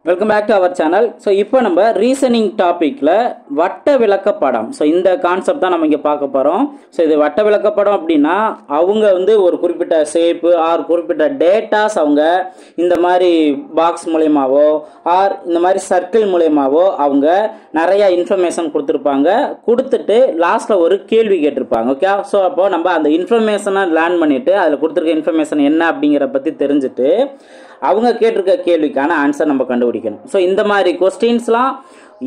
Welcome back to our channel. ஸோ இப்போ நம்ம ரீசனிங் டாப்பிக்கில் வட்ட விளக்கப்படம், ஸோ இந்த கான்செப்ட் தான் நம்ம இங்கே பார்க்க போகிறோம். ஸோ இது வட்ட விளக்கப்படம் அப்படின்னா அவங்க ஒரு குறிப்பிட்ட ஷேப்பு ஆர் குறிப்பிட்ட டேட்டாஸ் அவங்க இந்த மாதிரி பாக்ஸ் மூலயமாவோ ஆர் இந்த மாதிரி சர்க்கிள் மூலயமாவோ அவங்க நிறைய இன்ஃபர்மேஷன் கொடுத்துருப்பாங்க. கொடுத்துட்டு லாஸ்ட்டில் ஒரு கேள்வி கேட்டிருப்பாங்க. ஓகே, ஸோ அப்போ நம்ம அந்த இன்ஃபர்மேஷனை லேர்ன் பண்ணிவிட்டு அதில் கொடுத்துருக்க இன்ஃபர்மேஷன் என்ன அப்படிங்கிற பற்றி தெரிஞ்சுட்டு அவங்க கேட்டிருக்க கேள்விக்கான ஆன்சர் நம்ம கண்டுபிடிக்கணும். ஸோ இந்த மாதிரி கொஸ்டின்ஸ்லாம்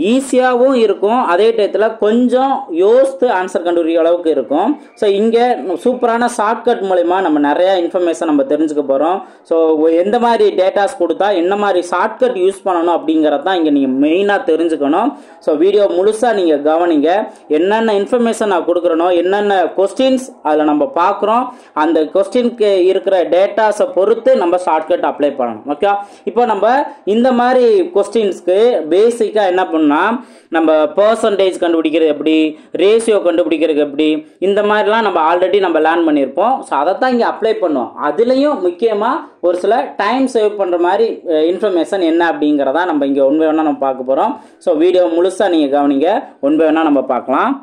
ஈஸியாகவும் இருக்கும், அதே டயத்தில் கொஞ்சம் யோசித்து ஆன்சர் கண்டுபிடிக்கிற அளவுக்கு இருக்கும். ஸோ இங்கே சூப்பரான ஷார்ட்கட் மூலமா நம்ம நிறையா இன்ஃபர்மேஷன் நம்ம தெரிஞ்சுக்க போகிறோம். ஸோ எந்த மாதிரி டேட்டாஸ் கொடுத்தா என்ன மாதிரி ஷார்ட்கட் யூஸ் பண்ணணும் அப்படிங்கிறது தான் இங்கே நீங்கள் மெயினாக தெரிஞ்சுக்கணும். ஸோ வீடியோ முழுசாக நீங்கள் கவனிங்க. என்னென்ன இன்ஃபர்மேஷன் நான் கொடுக்குறனோ, என்னென்ன கொஸ்டின்ஸ் அதில் நம்ம பார்க்குறோம், அந்த கொஸ்டினுக்கு இருக்கிற டேட்டாஸை பொறுத்து நம்ம ஷார்ட்கட் அப்ளை பண்ணணும். ஓகே, இப்போ நம்ம இந்த மாதிரி கொஸ்டின்ஸ்க்கு பேசிக்காக என்ன நம்ம பெர்சன்டேஜ் கண்டுபிடிக்கிறது எப்படி, ரேஷியோ கண்டுபிடிக்கிறது எப்படி, இந்த மாதிரிலாம் நம்ம ஆல்ரெடி நம்ம லேர்ன் பண்ணியிருப்போம். ஸோ அதை தான் இங்கே அப்ளை பண்ணுவோம். அதுலேயும் முக்கியமாக ஒரு சில டைம் சேவ் பண்ணுற மாதிரி இன்ஃபர்மேஷன் என்ன அப்படிங்கிறதா நம்ம இங்கே ஒன் பை ஒன்றா நம்ம பார்க்க போகிறோம். ஸோ வீடியோ முழுசாக நீங்கள் கவனிங்க, ஒன் பை ஒன்றா நம்ம பார்க்கலாம்.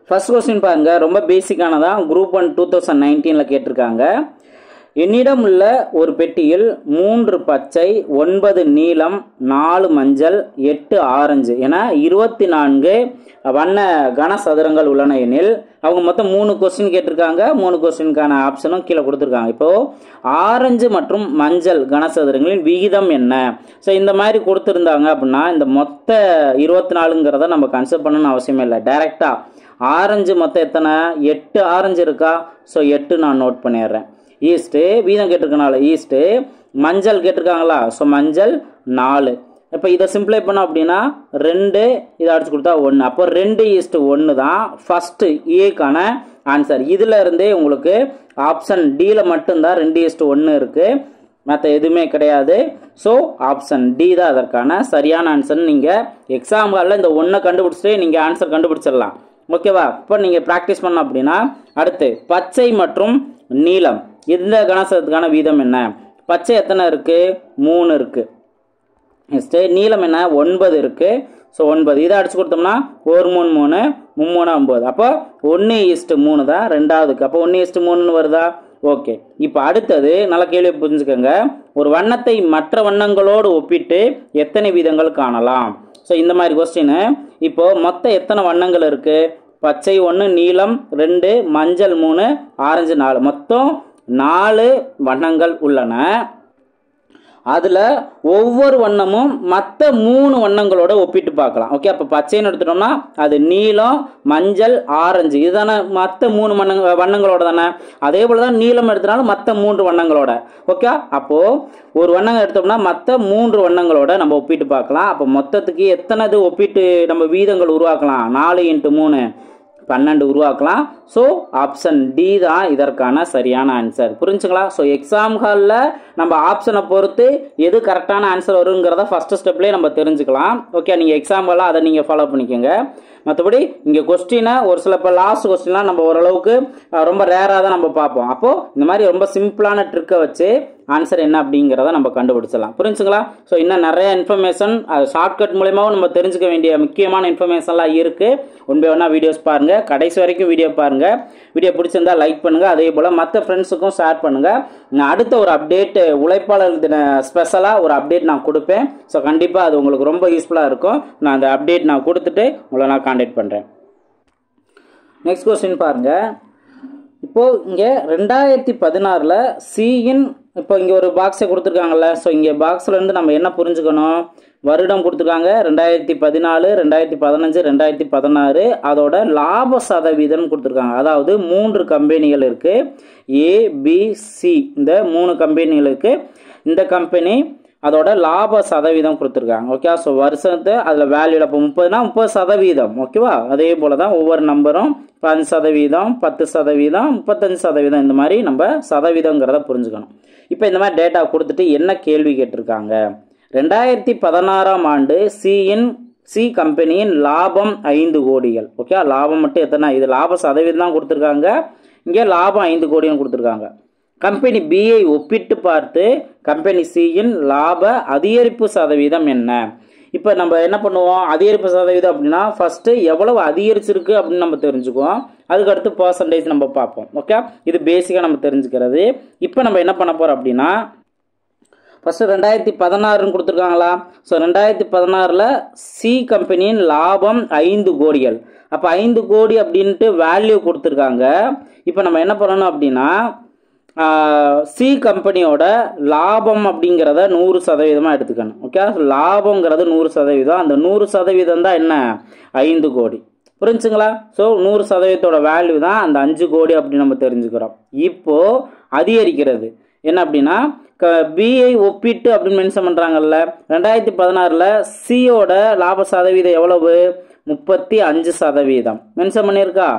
ஃபர்ஸ்ட் கொஸ்டின் பாருங்க, ரொம்ப பேசிக்கானதான். குரூப் 1 2019 கேட்டிருக்காங்க. என்னிடம் உள்ள ஒரு பெட்டியில் 3 பச்சை, 9 நீலம், 4 மஞ்சள், 8 ஆரஞ்சு என 24 வண்ண கனசதுரங்கள் உள்ளன எனில், அவங்க மொத்தம் 3 கொஸ்டின் கேட்டிருக்காங்க. 3 கொஸ்டினுக்கான ஆப்ஷனும் கீழே கொடுத்துருக்காங்க. இப்போ ஆரஞ்சு மற்றும் மஞ்சள் கனசதுரங்களின் விகிதம் என்ன? ஸோ இந்த மாதிரி கொடுத்துருந்தாங்க அப்படின்னா இந்த மொத்த 24ங்கிறத நம்ம கன்சிடர் பண்ணணும்னு அவசியமே இல்லை. டைரக்டா ஆரஞ்சு மொத்தம் எத்தனை? 8 ஆரஞ்சு இருக்கா? ஸோ 8 நான் நோட் பண்ணிடுறேன். ஈஸ்ட்டு வீதம் கேட்டிருக்கனால ஈஸ்ட்டு, மஞ்சள் கேட்டிருக்காங்களா? ஸோ மஞ்சள் 4. இப்போ இதை சிம்பிளை பண்ணோம் அப்படின்னா 2, இதை அடிச்சு கொடுத்தா 1. அப்போ 2:1 தான் ஃபர்ஸ்ட் ஏக்கான ஆன்சர். இதில் இருந்தே உங்களுக்கு ஆப்ஷன் டியில் மட்டும்தான் 2:1 இருக்கு, மற்ற எதுவுமே கிடையாது. ஸோ ஆப்ஷன் டி தான் அதற்கான சரியான ஆன்சர். நீங்கள் எக்ஸாம் ஹாலில் இந்த 1 கண்டுபிடிச்சிட்டு நீங்கள் ஆன்சர் கண்டுபிடிச்சிடலாம். ஓகேவா? இப்போ நீங்கள் ப்ராக்டிஸ் பண்ணோம் அப்படின்னா அடுத்து பச்சை மற்றும் நீலம் இந்த கனசதுரத்துக்கான வீதம் என்ன? பச்சை எத்தனை இருக்கு? 3 இருக்கு. நெக்ஸ்ட்டு நீலம் என்ன? 9 இருக்கு. ஸோ 9 இதை அடிச்சு கொடுத்தோம்னா 1 3 3 3 9. அப்போ 1:3 தான் ரெண்டாவதுக்கு. அப்போ 1:3 வருதா? ஓகே. இப்போ அடுத்தது நல்ல கேள்வி புரிஞ்சுக்கோங்க. ஒரு வண்ணத்தை மற்ற வண்ணங்களோடு ஒப்பிட்டு எத்தனை வீதங்கள் காணலாம்? ஸோ இந்த மாதிரி கொஸ்டின். இப்போ மொத்தம் எத்தனை வண்ணங்கள் இருக்கு? பச்சை 1, நீலம் 2, மஞ்சள் 3, ஆரஞ்சு 4, மொத்தம் 4 வண்ணங்கள் உள்ளன. அதில் ஒவ்வொரு வண்ணமும் மற்ற 3 வண்ணங்களோட ஒப்பிட்டு பார்க்கலாம். ஓகே, அப்போ பச்சைன்னு எடுத்துட்டோம்னா அது நீலம், மஞ்சள், ஆரஞ்சு, இதுதானே மற்ற 3 வண்ணங்களோட தானே. அதே போல தான் நீலம் எடுத்தனாலும் மற்ற 3 வண்ணங்களோட. ஓகே, அப்போது ஒரு வண்ணங்கள் எடுத்தோம்னா மற்ற 3 வண்ணங்களோட நம்ம ஒப்பிட்டு பார்க்கலாம். அப்போ மொத்தத்துக்கு எத்தனை ஒப்பிட்டு நம்ம வீதங்கள் உருவாக்கலாம்? 4 × 3 12 உருவாக்கலாம். ஸோ ஆப்ஷன் டி தான் இதற்கான சரியான ஆன்சர். புரிஞ்சுங்களா? ஸோ எக்ஸாம் ஹாலில் நம்ம ஆப்ஷனை பொறுத்து எது கரெக்டான ஆன்சர் வருங்கிறத ஃபர்ஸ்ட் ஸ்டெப்லேயே நம்ம தெரிஞ்சுக்கலாம். ஓகே, நீங்கள் எக்ஸாம் ஹாலில் அதை நீங்கள் ஃபாலோ பண்ணிக்கோங்க. மற்றபடி இங்கே கொஸ்டினை ஒரு சில இப்போ லாஸ்ட் கொஸ்டின்லாம் நம்ம ஓரளவுக்கு ரொம்ப ரேராக தான் நம்ம பார்ப்போம். அப்போது இந்த மாதிரி ரொம்ப சிம்பிளான ட்ரிக்கை வச்சு ஆன்சர் என்ன அப்படிங்கிறத நம்ம கண்டுபிடிச்சிடலாம். புரிஞ்சுங்களா? ஸோ இன்னும் நிறைய இன்ஃபர்மேஷன் ஷார்ட்கட் மூலமாகவும் நம்ம தெரிஞ்சுக்க வேண்டிய முக்கியமான இன்ஃபர்மேஷன்லாம் இருக்குது. ஒன் பை ஒன்றா வீடியோஸ் பாருங்கள், கடைசி வரைக்கும் வீடியோ பாருங்கள். வீடியோ பிடிச்சிருந்தா லைக் பண்ணுங்கள், அதே போல் மற்ற ஃப்ரெண்ட்ஸுக்கும் ஷேர் பண்ணுங்கள். நான் அடுத்த ஒரு அப்டேட் உழைப்பாளர் தின ஸ்பெஷலாக ஒரு அப்டேட் நான் கொடுப்பேன். ஸோ கண்டிப்பாக அது உங்களுக்கு ரொம்ப யூஸ்ஃபுல்லாக இருக்கும். நான் அந்த அப்டேட் நான் கொடுத்துட்டு உங்களை நான் கான்டாக்ட் பண்ணுறேன். நெக்ஸ்ட் கொஸ்டின் பாருங்கள். இப்போது இங்கே 2016 சியின் இப்போ இங்கே ஒரு பாக்ஸை கொடுத்துருக்காங்கல்ல. ஸோ இங்கே பாக்ஸ்லேருந்து நம்ம என்ன புரிஞ்சுக்கணும்? வருடம் கொடுத்துருக்காங்க 2014, 2015, 2016. அதோட லாப சதவீதம் கொடுத்துருக்காங்க. அதாவது 3 கம்பெனிகள் இருக்குது, ABC. இந்த 3 கம்பெனிகள் இருக்குது. இந்த கம்பெனி அதோட லாப சதவீதம் கொடுத்துருக்காங்க. ஓகே, ஸோ வருஷத்தை அதில் வேல்யூல இப்போ 30னா 30%. ஓகேவா? அதே போல தான் ஒவ்வொரு நம்பரும் 5%, 10%, 35%, இந்த மாதிரி நம்ம சதவீதங்கிறத புரிஞ்சுக்கணும். இப்போ இந்த மாதிரி டேட்டா கொடுத்துட்டு என்ன கேள்வி கேட்டிருக்காங்க? 2016ஆம் ஆண்டு சி கம்பெனியின் லாபம் 5 கோடிகள். ஓகே, லாபம் மட்டும் எத்தனை? இது லாப சதவீதம் தான் கொடுத்துருக்காங்க. இங்கே லாபம் 5 கோடின்னு கொடுத்துருக்காங்க. கம்பெனி பியை ஒப்பிட்டு பார்த்து கம்பெனி சியின் லாப அதிகரிப்பு சதவீதம் என்ன? இப்போ நம்ம என்ன பண்ணுவோம், அதிகரிப்பு சதவீதம் அப்படின்னா ஃபர்ஸ்ட் எவ்வளவு அதிகரிச்சிருக்கு அப்படின்னு நம்ம தெரிஞ்சுக்குவோம், அதுக்கடுத்து பர்சன்டேஜ் நம்ம பார்ப்போம். ஓகே, இது பேசிக்காக நம்ம தெரிஞ்சுக்கிறது. இப்போ நம்ம என்ன பண்ண போகிறோம் அப்படின்னா, ஃபர்ஸ்ட் 2016 கொடுத்துருக்காங்களா? ஸோ 2016 சி கம்பெனியின் லாபம் 5 கோடிகள். அப்போ 5 கோடி அப்படின்ட்டு வேல்யூ கொடுத்துருக்காங்க. இப்போ நம்ம என்ன பண்ணணும் அப்படின்னா, சி கம்பெனியோட லாபம் அப்படிங்கிறத 100% எடுத்துக்கணும். ஓகே, லாபங்கிறது 100%, அந்த 100% தான் என்ன, 5 கோடி. புரிஞ்சுங்களா? ஸோ 100%ஓட வேல்யூ தான் அந்த 5 கோடி அப்படின்னு நம்ம தெரிஞ்சுக்கிறோம். இப்போ அதிகரிக்கிறது என்ன அப்படின்னா, பிஐ ஒப்பிட்டு அப்படின்னு மென்ஷன் பண்ணுறாங்கல்ல, 2016 சியோட லாப சதவீதம் எவ்வளவு, 35% மென்ஷன் பண்ணியிருக்கா.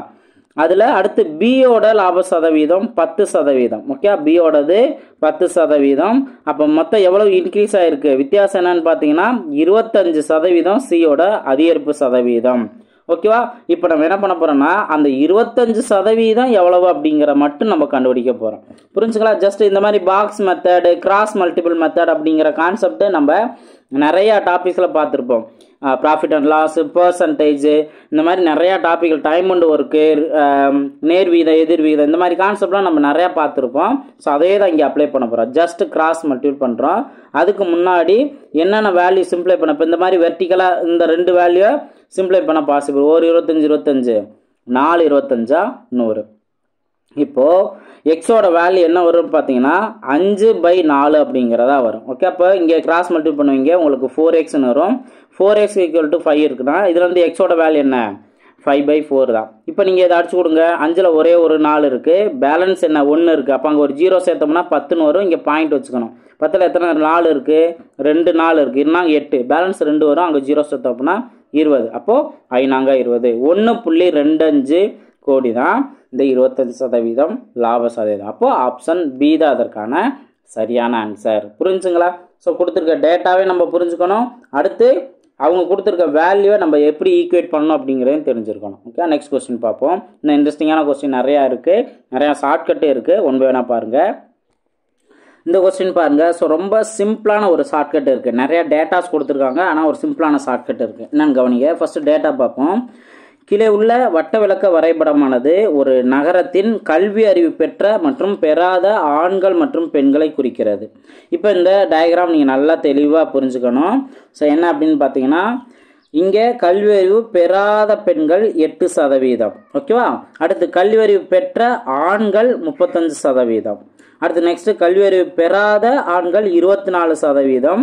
அதில் அடுத்து பியோட லாப சதவீதம் 10%. ஓகே, பியோடது 10%. அப்போ மொத்தம் எவ்வளவு இன்க்ரீஸ் ஆகிருக்கு, வித்தியாசம் என்னன்னு பார்த்தீங்கன்னா 25% சியோட அதிகரிப்பு சதவீதம். ஓகேவா? இப்போ நம்ம என்ன பண்ண போறோம்னா, அந்த 25% எவ்வளவு அப்படிங்கிற மட்டும் நம்ம கண்டுபிடிக்க போறோம். புரிஞ்சுங்களா? ஜஸ்ட் இந்த மாதிரி box method, cross multiple method அப்படிங்கிற கான்செப்ட் நம்ம நிறைய டாபிக்ஸில் பார்த்துருப்போம். ப்ராஃபிட் அண்ட் லாஸ், பர்சன்டேஜ், இந்த மாதிரி நிறையா டாபிக், டைம் அண்ட் ஒர்க்கு, நேர்வீதம் எதிர்வீதம், இந்த மாதிரி கான்செப்ட்லாம் நம்ம நிறையா பார்த்துருப்போம். ஸோ அதே தான் இங்கே அப்ளை பண்ண போகிறோம். ஜஸ்ட் கிராஸ் மல்டிபிள் பண்ணுறோம். அதுக்கு முன்னாடி என்னென்ன வேல்யூ சிம்ப்ளை பண்ண, இப்போ இந்த மாதிரி வெர்டிக்கலாக இந்த 2 வேல்யூ சிம்ப்ளை பண்ண பாசிபிள். 1 25 25, 4 25 100. இப்போது எக்ஸோட வேல்யூ என்ன வரும்னு பார்த்தீங்கன்னா 5/4 அப்படிங்கிறதா வரும். ஓகே, அப்போ இங்கே கிராஸ் மல்டிபிள் பண்ணுவீங்க, உங்களுக்கு 4xன்னு வரும். 4x = 5 இருக்குன்னா இதில் வந்து எக்ஸோட வேல்யூ என்ன, 5/4 தான். இப்போ நீங்கள் இதை அடிச்சு கொடுங்க. 5ல் ஒரே ஒரு 4 இருக்குது, பேலன்ஸ் என்ன 1 இருக்குது. அப்போ அங்கே ஒரு 0 சேர்த்தோம்னா 10ன்னு வரும். இங்கே பாயிண்ட் வச்சுக்கணும். 10ல் எத்தனை 4 இருக்குது, 2 4 இருக்குது, இருந்தாங்க 8, பேலன்ஸ் 2 வரும். அங்கே 0 சேர்த்தோம்னா 20. அப்போது 5×20 1.25 கோடி தான் இந்த 25% லாப சதவீதம். அப்போது ஆப்ஷன் பி தான் அதற்கான சரியான ஆன்சர். புரிஞ்சுங்களா? ஸோ கொடுத்துருக்க டேட்டாவே நம்ம புரிஞ்சுக்கணும். அடுத்து அவங்க கொடுத்துருக்க வேல்யூவை நம்ம எப்படி ஈக்குவேட் பண்ணணும் அப்படிங்கிறதையும் தெரிஞ்சிருக்கணும். ஓகே, நெக்ஸ்ட் கொஸ்டின் பார்ப்போம். இன்னும் இன்ட்ரெஸ்டிங்கான கொஸ்டின் நிறையா இருக்குது, நிறையா ஷார்ட்கட்டே இருக்குது. ஒன் பை ஒன்னா பாருங்கள். இந்த கொஸ்டின் பாருங்கள். ஸோ ரொம்ப சிம்பிளான ஒரு ஷார்ட்கட் இருக்குது. நிறையா டேட்டாஸ் கொடுத்துருக்காங்க, ஆனால் ஒரு சிம்பிளான ஷார்ட்கட் இருக்குது. என்னன்னு கவனிங்க. ஃபர்ஸ்ட் டேட்டா பார்ப்போம். கீழே உள்ள வட்ட விளக்க வரைபடமானது ஒரு நகரத்தின் கல்வி அறிவு பெற்ற மற்றும் பெறாத ஆண்கள் மற்றும் பெண்களை குறிக்கிறது. இப்போ இந்த டயக்ராம் நீங்கள் நல்லா தெளிவாக புரிஞ்சுக்கணும். ஸோ என்ன அப்படின்னு பார்த்தீங்கன்னா, இங்கே கல்வி அறிவு பெறாத பெண்கள் 8%. ஓகேவா? அடுத்து கல்வி அறிவு பெற்ற ஆண்கள் 35%. அடுத்து நெக்ஸ்ட் கல்வி அறிவு பெறாத ஆண்கள் 24%.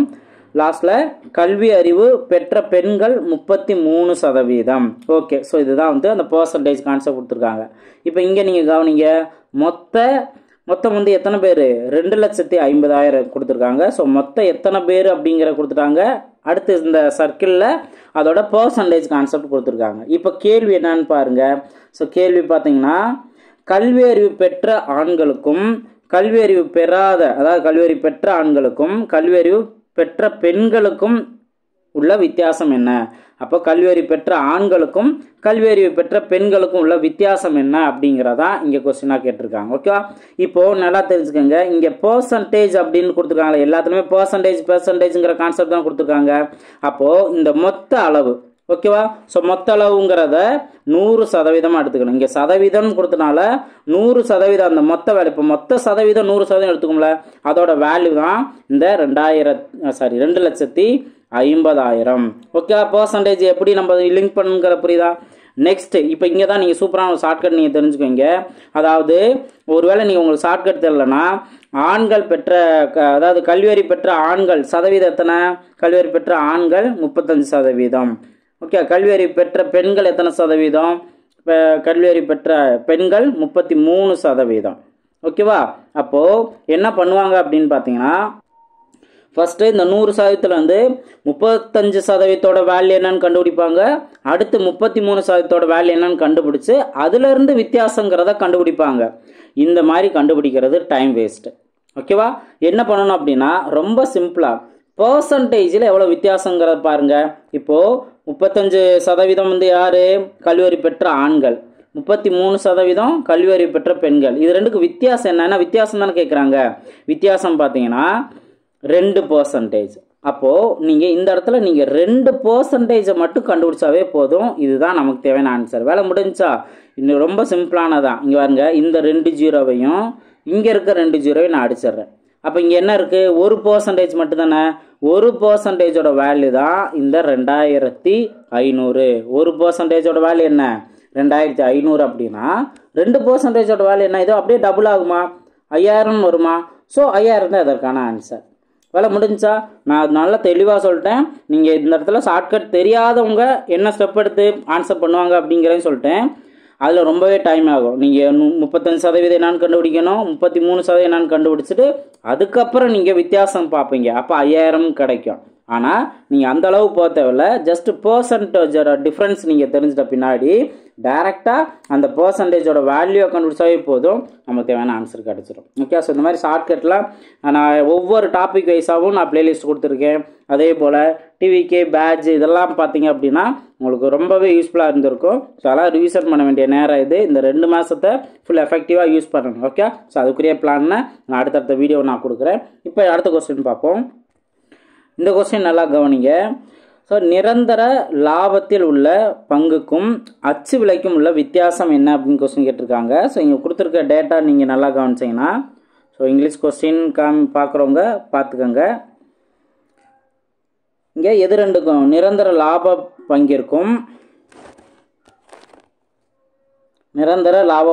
லாஸ்ட்ல கல்வி அறிவு பெற்ற பெண்கள் 33%. ஓகே, ஸோ இதுதான் வந்து அந்த பர்சன்டேஜ் கான்செப்ட் கொடுத்துருக்காங்க. இப்போ இங்கே நீங்கள் கவனிங்க, மொத்தம் வந்து எத்தனை பேர், 2,50,000 கொடுத்துருக்காங்க. ஸோ மொத்தம் எத்தனை பேர் அப்படிங்கிற கொடுத்துட்டாங்க. அடுத்து இந்த சர்க்கிளில் அதோட பர்சன்டேஜ் கான்செப்ட் கொடுத்துருக்காங்க. இப்போ கேள்வி என்னன்னு பாருங்க. ஸோ கேள்வி பார்த்தீங்கன்னா, கல்வி அறிவு பெற்ற ஆண்களுக்கும் கல்வி அறிவு பெறாத, அதாவது கல்வி அறிவு பெற்ற ஆண்களுக்கும் கல்வி அறிவு பெற்ற பெண்களுக்கும் உள்ள வித்தியாசம் என்ன? அப்போ கல்வியறிவு பெற்ற ஆண்களுக்கும் கல்வியறிவு பெற்ற பெண்களுக்கும் உள்ள வித்தியாசம் என்ன அப்படிங்கிறதா இங்கே கொஸ்டினாக கேட்டிருக்காங்க. ஓகேவா? இப்போது நல்லா தெரிஞ்சுக்கோங்க. இங்கே பர்சன்டேஜ் அப்படின்னு கொடுத்துருக்காங்களே, எல்லாத்துலேயுமே பர்சன்டேஜ்ங்கிற கான்செப்ட் தான் கொடுத்துருக்காங்க. அப்போது இந்த மொத்த அளவு, ஓகேவா? ஸோ மொத்த அளவுங்கிறத 100% எடுத்துக்கணும். இங்கே சதவீதம் கொடுத்தனால 100% அந்த மொத்த வேல்யூ, இப்போ மொத்த சதவீதம் 100% எடுத்துக்கோங்கள, அதோட வேல்யூ தான் இந்த 2,50,000. ஓகேவா? பர்சன்டேஜ் எப்படி நம்ம லிங்க் பண்ணுங்கிற புரியுதா? நெக்ஸ்ட் இப்போ இங்கே தான் நீங்கள் சூப்பரான ஒரு ஷார்ட்கட் நீங்கள் தெரிஞ்சுக்கோங்க. அதாவது ஒருவேளை நீங்கள் உங்களுக்கு ஷார்ட்கட் தெரியலன்னா, ஆண்கள் பெற்ற, அதாவது கல்வியறிவு பெற்ற ஆண்கள் சதவீதம் எத்தனை, கல்வியறிவு பெற்ற ஆண்கள் 35%. ஓகே, கல்வியறிவு பெற்ற பெண்கள் எத்தனை சதவீதம், கல்வியறிவு பெற்ற பெண்கள் 33%. ஓகேவா? அப்போது என்ன பண்ணுவாங்க அப்படின்னு பார்த்தீங்கன்னா, ஃபர்ஸ்ட் இந்த 100% வந்து 35% வேல்யூ என்னன்னு கண்டுபிடிப்பாங்க. அடுத்து 33% வேல்யூ என்னன்னு கண்டுபிடிச்சு அதுலேருந்து வித்தியாசங்கிறத கண்டுபிடிப்பாங்க. இந்த மாதிரி கண்டுபிடிக்கிறது டைம் வேஸ்ட். ஓகேவா? என்ன பண்ணணும் அப்படின்னா, ரொம்ப சிம்பிளாக பர்சன்டேஜில் எவ்வளோ வித்தியாசங்கிறத பாருங்க. இப்போது 35% வந்து யார், கல்வியறிவு பெற்ற ஆண்கள். 33% கல்வி அறிவு பெற்ற பெண்கள். இது ரெண்டுக்கு வித்தியாசம் என்னன்னா, வித்தியாசம் தானே கேட்குறாங்க. வித்தியாசம் பார்த்தீங்கன்னா 2%. அப்போது நீங்கள் இந்த இடத்துல நீங்கள் 2% மட்டும் கண்டுபிடிச்சாவே போதும். இதுதான் நமக்கு தேவையான ஆன்சர். வேலை முடிஞ்சா? இன்னும் ரொம்ப சிம்பிளானதான். இங்கே பாருங்க, இந்த 2 ஜீரோவையும் இங்கே இருக்க 2 ஜீரோவையும் நான் அடிச்சிடுறேன். அப்போ இங்கே என்ன இருக்குது? 1% மட்டும் தானே. 1%ஓட வேல்யூ தான் இந்த 2500. 1%ஓட வேல்யூ என்ன? 2500 அப்படின்னா 2%ஓட வேல்யூ என்ன? இதோ அப்படியே டபுள் ஆகுமா? 5000 வருமா? ஸோ 5000 தான் இதற்கான ஆன்சர். வேலை முடிஞ்சா? நான் நல்லா தெளிவாக சொல்லிட்டேன். நீங்கள் இந்த இடத்துல ஷார்ட்கட் தெரியாதவங்க என்ன ஸ்டெப் எடுத்து ஆன்சர் பண்ணுவாங்க அப்படிங்கிறதையும் சொல்லிட்டேன். அதில் ரொம்பவே டைம் ஆகும். நீங்கள் 35% என்னான்னு கண்டுபிடிக்கணும், 33% என்னான்னு கண்டுபிடிச்சிட்டு அதுக்கப்புறம் நீங்கள் வித்தியாசம் பார்ப்பீங்க. அப்போ 5000 கிடைக்கும். ஆனால் நீங்கள் அந்த அளவு போக தேவையில்ல. ஜஸ்ட் பர்சன்டேஜோட டிஃப்ரென்ஸ் நீங்கள் தெரிஞ்சிட்ட பின்னாடி டைரெக்டாக அந்த பர்சன்டேஜோட வேல்யூவை கண்டுபிடிச்சாவே போதும், நமக்கு தேவையான ஆன்சர் கிடச்சிடும். ஓகே, ஸோ இந்த மாதிரி ஷார்ட்கட்லாம் நான் ஒவ்வொரு டாபிக் வைஸாகவும் நான் பிளேலிஸ்ட் கொடுத்துருக்கேன். அதே போல் டிவிகே பேட்ச் இதெல்லாம் பார்த்தீங்க அப்படின்னா உங்களுக்கு ரொம்பவே யூஸ்ஃபுல்லாக இருந்திருக்கும். ஸோ அதெல்லாம் ரிவிஷன் பண்ண வேண்டிய நேரம் இது. இந்த 2 மாதத்தை ஃபுல் எஃபெக்டிவாக யூஸ் பண்ணணும். ஓகே, ஸோ அதுக்குரிய பிளானை நான் அடுத்தடுத்த வீடியோ நான் கொடுக்குறேன். இப்போ அடுத்த கொஸ்டின் பார்ப்போம். இந்த கொஸ்டின் நல்லா கவனிங்க. ஸோ நிரந்தர லாபத்தில் உள்ள பங்குக்கும் அச்சு விலைக்கும் உள்ள வித்தியாசம் என்ன அப்படின்னு கொஸ்டின் கேட்டிருக்காங்க. ஸோ இங்கே கொடுத்துருக்க டேட்டா நீங்கள் நல்லா கவனிச்சிங்கன்னா, ஸோ இங்கிலீஷ் கொஸ்டின் பார்க்குறவங்க பார்த்துக்கோங்க. இங்கே எது ரெண்டுக்கும் நிரந்தர லாப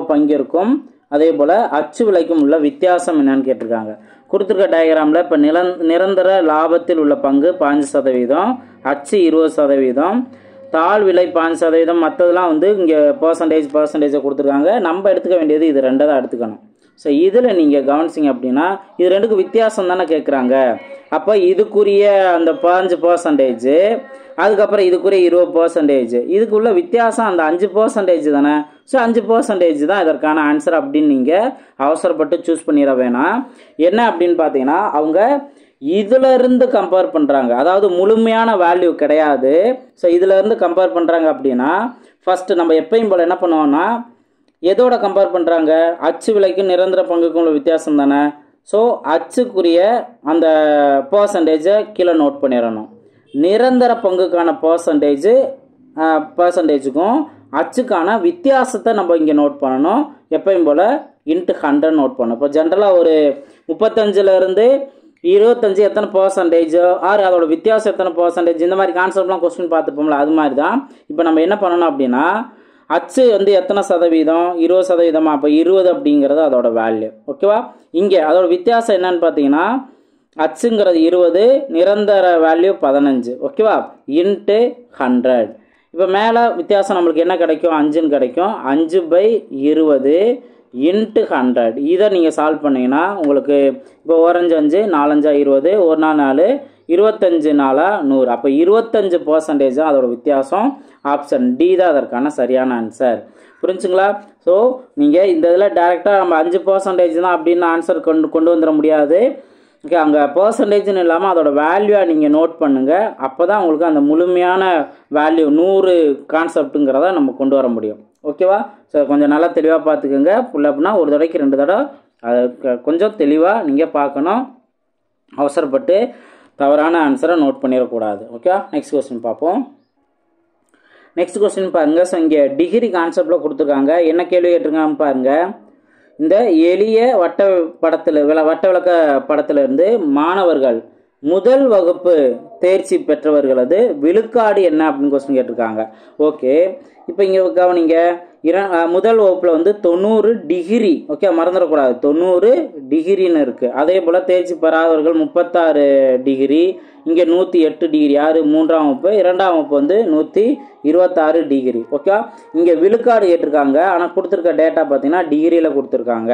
பங்கிற்கும் அதே போல் அச்சு விலைக்கும் உள்ள வித்தியாசம் என்னன்னு கேட்டிருக்காங்க. கொடுத்துருக்க டயக்ராமில் இப்போ நிரந்தர லாபத்தில் உள்ள பங்கு 5%, அச்சு 20%, தாழ் விலை 5%, மற்றதெல்லாம் வந்து இங்கே பர்சன்டேஜை கொடுத்துருக்காங்க. நம்ம எடுத்துக்க வேண்டியது இது 2 தான் எடுத்துக்கணும். ஸோ இதில் நீங்கள் கவனிச்சிங்க அப்படின்னா இது 2க்கும் வித்தியாசம் தானே கேட்குறாங்க. அப்போ இதுக்குரிய அந்த 5%, அதுக்கப்புறம் இதுக்குரிய 20%, இதுக்குள்ள வித்தியாசம் அந்த 5% தானே. ஸோ 5% தான் இதற்கான ஆன்சர் அப்படின்னு நீங்கள் அவசரப்பட்டு சூஸ் பண்ணிட வேணாம். என்ன அப்படின்னு பார்த்தீங்கன்னா, அவங்க இதில் இருந்து கம்பேர் பண்ணுறாங்க. அதாவது முழுமையான வேல்யூ கிடையாது. ஸோ இதில் இருந்து கம்பேர் பண்ணுறாங்க அப்படின்னா ஃபஸ்ட்டு நம்ம எப்பயும் போல் என்ன பண்ணுவோம்னா, எதோட கம்பேர் பண்ணுறாங்க? அச்சு விலைக்கும் நிரந்தர பங்குக்கும் உள்ள வித்தியாசம் தானே. ஸோ அச்சுக்குரிய அந்த பர்சன்டேஜை கீழே நோட் பண்ணிடணும். நிரந்தர பங்குக்கான பர்சன்டேஜுக்கும் அச்சுக்கான வித்தியாசத்தை நம்ம இங்கே நோட் பண்ணணும். எப்பயும் போல் × 100 நோட் பண்ணணும். இப்போ ஜென்ரலாக ஒரு 35லேருந்து 25 எத்தனை பர்சன்டேஜ், அதோட வித்தியாசம் எத்தனை பர்சன்டேஜ், இந்த மாதிரி கான்செப்ட்லாம் கொஸ்டின் பார்த்துப்போம்ல, அது மாதிரி தான். இப்போ நம்ம என்ன பண்ணணும் அப்படின்னா, அச்சு வந்து எத்தனை சதவீதம்? 20%. அப்போ 20 அப்படிங்கிறது அதோட வேல்யூ. ஓகேவா? இங்கே அதோட வித்தியாசம் என்னன்னு பார்த்தீங்கன்னா, அச்சுங்கிறது 20, நிரந்தர வேல்யூ 15. ஓகேவா? × 100. இப்போ மேலே வித்தியாசம் நம்மளுக்கு என்ன கிடைக்கும்? 5ன்னு கிடைக்கும். 5/20 × 100. இதை நீங்கள் சால்வ் பண்ணிங்கன்னா உங்களுக்கு இப்போ 4 5 4 5 20, 1 4 25 4 100. அப்போ 25% அதோட வித்தியாசம். ஆப்ஷன் டி தான் அதற்கான சரியான ஆன்சர். புரிஞ்சுங்களா? ஸோ நீங்கள் இந்த இதில் டேரெக்டாக நம்ம 5% தான் அப்படின்னு ஆன்சர் கொண்டு வந்துட முடியாது. ஓகே, அங்கே பர்சன்டேஜ்னு இல்லாமல் அதோட வேல்யூவாக நீங்கள் நோட் பண்ணுங்கள். அப்போ தான் உங்களுக்கு அந்த முழுமையான வேல்யூ 100 கான்செப்ட்டுங்கிறத நம்ம கொண்டு வர முடியும். ஓகேவா? ஸோ கொஞ்சம் நல்லா தெளிவாக பார்த்துக்கோங்க. ஃபுல் அப்படின்னா ஒரு தடவைக்கு 2 தடவை அதை கொஞ்சம் தெளிவாக நீங்கள் பார்க்கணும். அவசரப்பட்டு தவறான ஆன்சரை நோட் பண்ணிடக்கூடாது. ஓகே, நெக்ஸ்ட் கொஸ்டின் பார்ப்போம். நெக்ஸ்ட் கொஸ்டின் பாருங்கள். ஸோ இங்கே டிகிரி கான்செப்டில் கொடுத்துருக்காங்க. என்ன கேள்வி கேட்டிருக்காங்கன்னு பாருங்கள். இந்த எளிய வட்ட விளக்க படத்திலிருந்து மாணவர்கள் முதல் வகுப்பு தேர்ச்சி பெற்றவர்களது விழுக்காடு என்ன அப்படின்னு கொஸ்டின் கேட்டிருக்காங்க. ஓகே, இப்போ இங்கே கவனிங்க. முதல் வகுப்பில் வந்து 90 டிகிரி. ஓகே, மறந்துடக்கூடாது, 90 டிகிரின்னு இருக்குது. அதே போல் தேர்ச்சி பெறாதவர்கள் 36 டிகிரி. இங்கே 108 டிகிரி. யார்? 3ஆம் வகுப்பு. 2ஆம் வகுப்பு வந்து 126 டிகிரி. ஓகே, இங்கே விழுக்காடு கேட்டிருக்காங்க. ஆனால் கொடுத்துருக்க டேட்டா பார்த்தீங்கன்னா டிகிரியில் கொடுத்துருக்காங்க.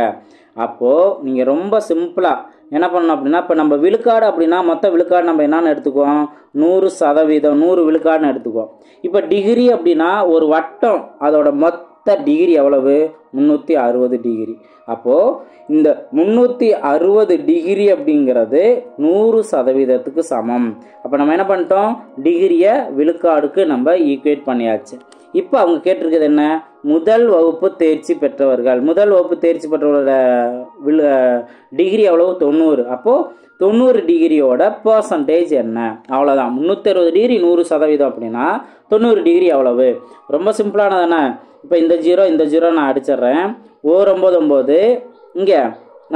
அப்போது நீங்கள் ரொம்ப சிம்பிளாக என்ன பண்ணணும் அப்படின்னா, இப்போ நம்ம விழுக்காடு அப்படின்னா மொத்த விழுக்காடு நம்ம என்னென்னு எடுத்துக்குவோம்? 100%, 100 விழுக்காடுன்னு எடுத்துக்குவோம். இப்போ டிகிரி அப்படின்னா ஒரு வட்டம், அதோட மொத்த டிகிரி எவ்வளவு? 360 டிகிரி. அப்போது இந்த 360 டிகிரி அப்படிங்கிறது 100% சமம். அப்போ நம்ம என்ன பண்ணிட்டோம், டிகிரியை விழுக்காடுக்கு நம்ம ஈக்குவேட் பண்ணியாச்சு. இப்போ அவங்க கேட்டிருக்கிறது என்ன, முதல் வகுப்பு தேர்ச்சி பெற்றவர்கள். முதல் வகுப்பு தேர்ச்சி பெற்றவர்களோட டிகிரி எவ்வளவு, 90. அப்போது 90 டிகிரியோட பர்சன்டேஜ் என்ன, அவ்வளோதான். 360 டிகிரி 100% அப்படின்னா 90 டிகிரி எவ்வளவு, ரொம்ப சிம்பிளானதானே. இப்போ இந்த ஜீரோ நான் அடிச்சிட்றேன். 9 இங்கே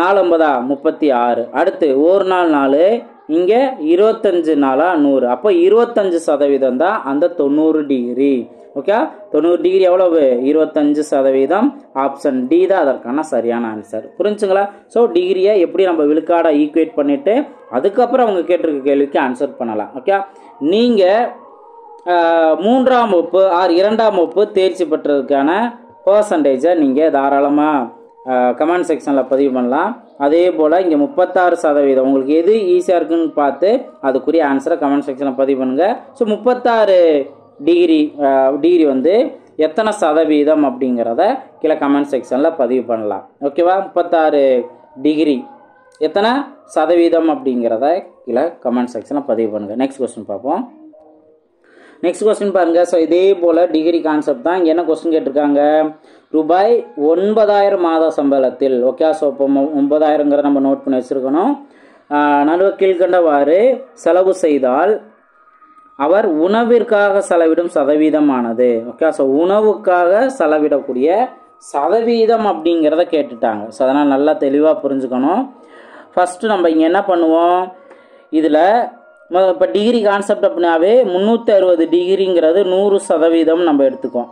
4 36, அடுத்து 1 நாள் 4, இங்கே 25 நாளா 100. அப்போ 25% தான் அந்த 90 டிகிரி. ஓகே, 90 டிகிரி எவ்வளவு, 25%. ஆப்ஷன் டி தான் அதற்கான சரியான ஆன்சர். புரிஞ்சுங்களா? ஸோ டிகிரியை எப்படி நம்ம விழுக்காடை ஈக்குவேட் பண்ணிவிட்டு அதுக்கப்புறம் அவங்க கேட்டிருக்க கேள்விக்கு ஆன்சர் பண்ணலாம். ஓகே, நீங்கள் 3ஆம் வகுப்பு ஆர் 2ஆம் வகுப்பு தேர்ச்சி பெற்றதுக்கான பர்சன்டேஜை நீங்கள் தாராளமாக கமெண்ட் செக்ஷனில் பதிவு பண்ணலாம். அதே போல் இங்கே 36%, உங்களுக்கு எது ஈஸியாக இருக்குன்னு பார்த்து அதுக்குரிய ஆன்சரை கமெண்ட் செக்ஷனில் பதிவு பண்ணுங்கள். ஸோ 36 டிகிரி வந்து எத்தனை சதவீதம் அப்படிங்கிறத கீழே கமெண்ட் செக்ஷனில் பதிவு பண்ணலாம். ஓகேவா? 36 டிகிரி எத்தனை சதவீதம் அப்படிங்கிறத கீழே கமெண்ட் செக்ஷனில் பதிவு பண்ணுங்கள். நெக்ஸ்ட் கொஸ்டின் பார்ப்போம். நெக்ஸ்ட் கொஸ்டின் பாருங்கள். ஸோ இதே போல் டிகிரி கான்செப்ட் தான். இங்கே என்ன கொஸ்டின் கேட்டிருக்காங்க, ரூபாய் 9000 மாத சம்பளத்தில். ஓகே, ஸோ இப்போ 9000ங்கிறத நம்ம நோட் பண்ணி வச்சுருக்கணும். நடுவ கீழ்கண்டவாறு செலவு செய்தால் அவர் உணவிற்காக செலவிடும் சதவீதமானது. ஓகே, ஸோ உணவுக்காக செலவிடக்கூடிய சதவீதம் அப்படிங்கிறத கேட்டுட்டாங்க. ஸோ அதனால் நல்லா தெளிவாக புரிஞ்சுக்கணும். ஃபஸ்ட்டு நம்ம இங்கே என்ன பண்ணுவோம், இதில் இப்போ டிகிரி கான்செப்ட் அப்படின்னாவே 360 டிகிரிங்கிறது 100% நம்ம எடுத்துக்கோம்.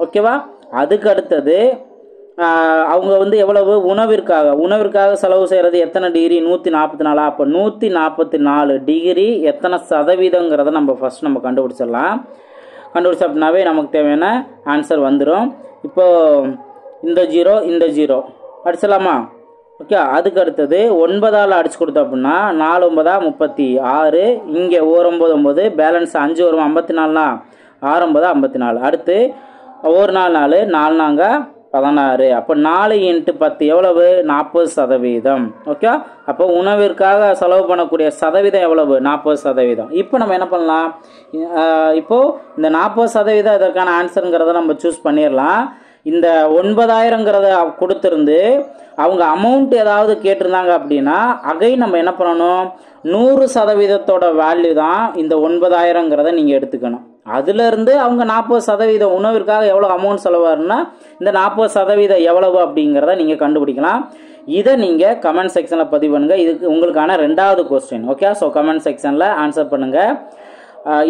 ஓகேவா? அதுக்கு அடுத்தது அவங்க வந்து எவ்வளவு, உணவிற்காக செலவு செய்கிறது எத்தனை டிகிரி, 144. அப்போ 144 டிகிரி எத்தனை சதவீதங்கிறத நம்ம ஃபஸ்ட் நம்ம கண்டுபிடிச்சிடலாம். கண்டுபிடிச்ச அப்படின்னாவே நமக்கு தேவையான ஆன்சர் வந்துடும். இப்போது இந்த ஜீரோ அடிச்சிடலாமா? ஓகே, அதுக்கு அடுத்தது 9ஆல் அடிச்சு கொடுத்தோம் அப்படின்னா 4 9 36, இங்கே 9 பேலன்ஸ் 5 வரும், 54, 6 54. அடுத்து 1 நாள் 4, 4 நாங்க 16. அப்போ 4 × 10 எவ்வளவு, 40%. ஓகே, அப்போ உணவிற்காக செலவு பண்ணக்கூடிய சதவீதம் எவ்வளவு, 40%. இப்போ நம்ம என்ன பண்ணலாம், இப்போது இந்த 40% இதற்கான ஆன்சருங்கிறத நம்ம சூஸ் பண்ணிடலாம். இந்த 9000ங்கிறத கொடுத்துருந்து அவங்க அமௌண்ட் ஏதாவது கேட்டிருந்தாங்க அப்படின்னா அகைன் நம்ம என்ன பண்ணணும், 100%ஓட வேல்யூ தான் இந்த 9000ங்கிறத நீங்கள் எடுத்துக்கணும். அதுலேருந்து அவங்க 40% உணவிற்காக எவ்வளோ அமௌண்ட் செலவாருன்னா இந்த 40% எவ்வளவு அப்படிங்கிறத நீங்கள் கண்டுபிடிக்கலாம். இதை நீங்கள் கமெண்ட் செக்ஷனில் பதிவு பண்ணுங்கள். இதுக்கு உங்களுக்கான 2வது கொஸ்டின். ஓகே, ஸோ கமெண்ட் செக்ஷனில் ஆன்சர் பண்ணுங்கள்.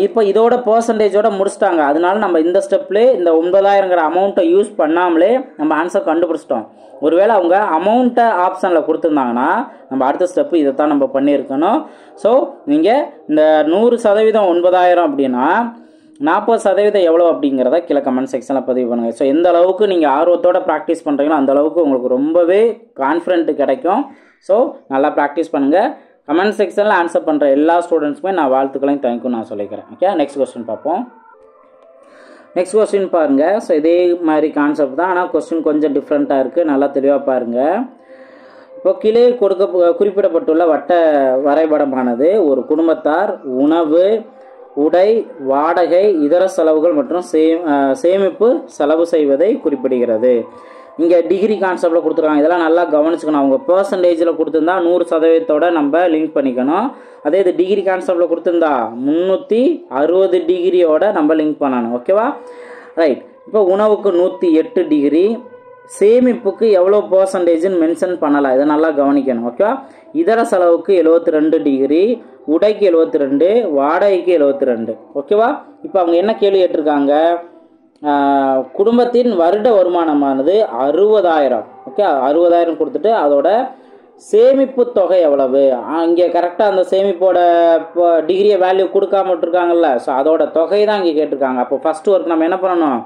இப்போ இதோட பர்சன்டேஜோட முடிச்சிட்டாங்க. அதனால நம்ம இந்த ஸ்டெப்லேயே இந்த 9000ங்கிற அமௌண்ட்டை யூஸ் பண்ணாமலே நம்ம ஆன்சர் கண்டுபிடிச்சிட்டோம். ஒருவேளை அவங்க அமௌண்ட்டை ஆப்ஷனில் கொடுத்துருந்தாங்கன்னா நம்ம அடுத்த ஸ்டெப்பு இதை தான் நம்ம பண்ணியிருக்கணும். ஸோ நீங்கள் இந்த 100% 9000 அப்படின்னா 40% எவ்வளோ அப்படிங்கிறத கீழே கமெண்ட் செக்ஷனில் பதிவு பண்ணுங்கள். ஸோ எந்த அளவுக்கு நீங்கள் ஆர்வத்தோடு ப்ராக்டிஸ் பண்ணுறீங்களோ அந்த அளவுக்கு உங்களுக்கு ரொம்பவே கான்ஃபிடென்ட் கிடைக்கும். ஸோ நல்லா ப்ராக்டிஸ் பண்ணுங்கள். கமெண்ட் செக்ஷனில் ஆன்சர் பண்ணுற எல்லா ஸ்டூடெண்ட்ஸுமே நான் வாழ்த்துக்களையும் தேங்க்யூ நான் சொல்லிக்கிறேன். ஓகே, நெக்ஸ்ட் கொஸ்டின் பார்ப்போம். நெக்ஸ்ட் கொஸ்டின் பாருங்கள். ஸோ இதே மாதிரி கான்செப்ட் தான், ஆனால் கொஸ்டின் கொஞ்சம் டிஃப்ரெண்ட்டாக இருக்குது. நல்லா தெளிவாக பாருங்கள். இப்போ கீழே குறிப்பிடப்பட்டுள்ள வட்ட வரைபடமானது ஒரு குடும்பத்தார் உணவு, உடை, வாடகை, இதர செலவுகள் மற்றும் சேமிப்பு செலவு செய்வதை குறிப்பிடுகிறது. இங்கே டிகிரி கான்செப்டில் கொடுத்துருக்காங்க. இதெல்லாம் நல்லா கவனிச்சுக்கணும். அவங்க பர்சன்டேஜில் கொடுத்துருந்தா 100%ஓட நம்ம லிங்க் பண்ணிக்கணும். அதே இது டிகிரி கான்செப்டில் கொடுத்துருந்தா 360 டிகிரியோட நம்ம லிங்க் பண்ணணும். ஓகேவா? ரைட். இப்போ உணவுக்கு 108 டிகிரி, சேமிப்புக்கு எவ்வளோ பர்சன்டேஜ்னு மென்ஷன் பண்ணலாம். இதை நல்லா கவனிக்கணும். ஓகேவா? இதர செலவுக்கு 72 டிகிரி, உடைக்கு 72, வாடகைக்கு 72. ஓகேவா? இப்போ அவங்க என்ன கேள்வி கேட்டிருக்காங்க, குடும்பத்தின் வருட வருமானமானது 60,000. ஓகே, 60,000 கொடுத்துட்டு அதோட சேமிப்பு தொகை எவ்வளவு, இங்கே கரெக்டாக அந்த சேமிப்போட டிகிரியை வேல்யூ கொடுக்காம விட்டுருக்காங்கல்ல, ஸோ அதோட தொகை தான் இங்கே கேட்டிருக்காங்க. அப்போ ஃபஸ்ட்டு ஒர்க் நம்ம என்ன பண்ணணும்,